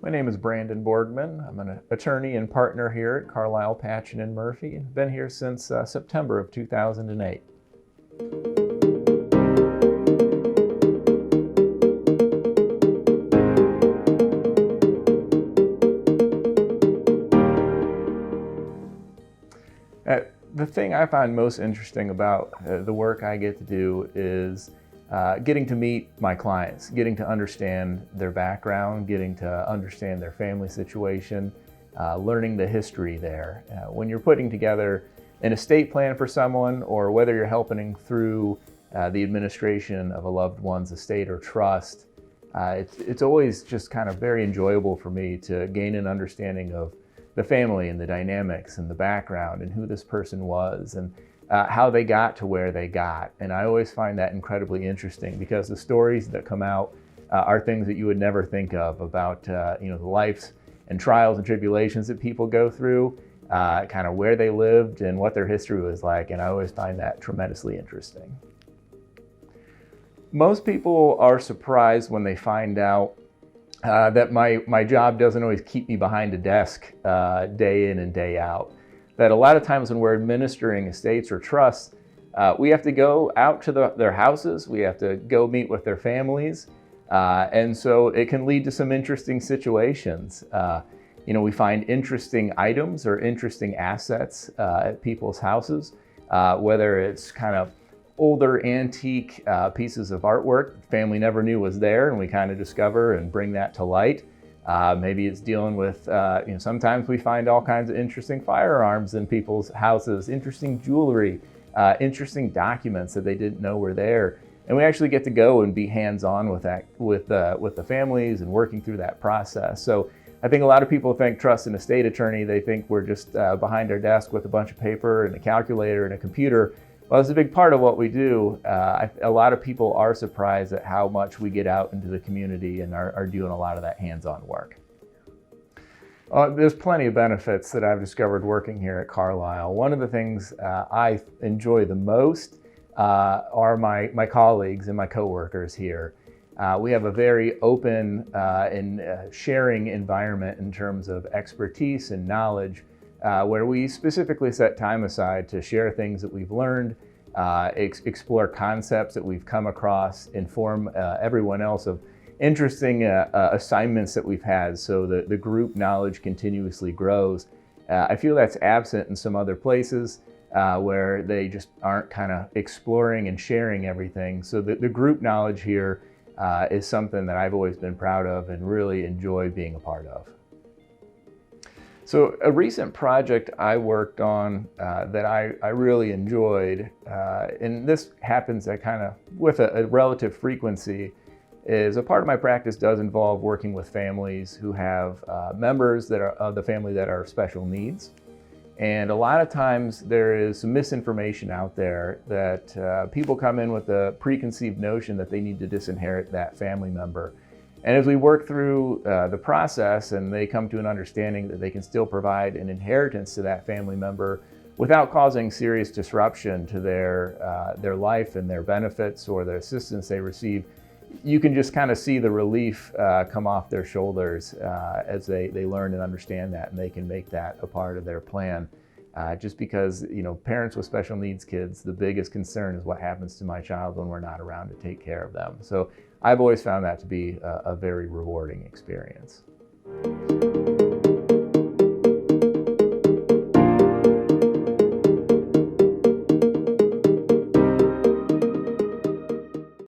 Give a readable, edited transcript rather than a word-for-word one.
My name is Brandon Borgmann. I'm an attorney and partner here at Carlisle, Patchen and Murphy. I've been here since September of 2008. The thing I find most interesting about the work I get to do is getting to meet my clients, getting to understand their background, getting to understand their family situation, learning the history there. When you're putting together an estate plan for someone, or whether you're helping through the administration of a loved one's estate or trust, it's always just kind of very enjoyable for me to gain an understanding of the family and the dynamics and the background and who this person was and how they got to where they got. And I always find that incredibly interesting because the stories that come out are things that you would never think of about the lives and trials and tribulations that people go through, kind of where they lived and what their history was like. And I always find that tremendously interesting. Most people are surprised when they find out that my job doesn't always keep me behind a desk day in and day out. That a lot of times when we're administering estates or trusts, we have to go out to their houses, we have to go meet with their families, and so it can lead to some interesting situations. We find interesting items or interesting assets at people's houses, whether it's kind of older antique pieces of artwork the family never knew was there, and we kind of discover and bring that to light. Maybe it's dealing with, sometimes we find all kinds of interesting firearms in people's houses, interesting jewelry, interesting documents that they didn't know were there. And we actually get to go and be hands-on with that, with the families and working through that process. So I think a lot of people think trust and estate attorney, they think we're just behind our desk with a bunch of paper and a calculator and a computer. Well, it's a big part of what we do. A lot of people are surprised at how much we get out into the community and are doing a lot of that hands-on work. There's plenty of benefits that I've discovered working here at Carlisle. One of the things I enjoy the most are my colleagues and my coworkers here. We have a very open and sharing environment in terms of expertise and knowledge, where we specifically set time aside to share things that we've learned, explore concepts that we've come across, inform everyone else of interesting assignments that we've had, so the group knowledge continuously grows. I feel that's absent in some other places where they just aren't kind of exploring and sharing everything. So the group knowledge here is something that I've always been proud of and really enjoy being a part of. So a recent project I worked on that I really enjoyed, and this happens at kind of with a relative frequency, is a part of my practice does involve working with families who have members that are of the family that are special needs. And a lot of times there is some misinformation out there that people come in with a preconceived notion that they need to disinherit that family member. And as we work through the process and they come to an understanding that they can still provide an inheritance to that family member without causing serious disruption to their life and their benefits or the assistance they receive, you can just kind of see the relief come off their shoulders as they learn and understand that, and they can make that a part of their plan. Just because, parents with special needs kids, the biggest concern is what happens to my child when we're not around to take care of them. So I've always found that to be a very rewarding experience.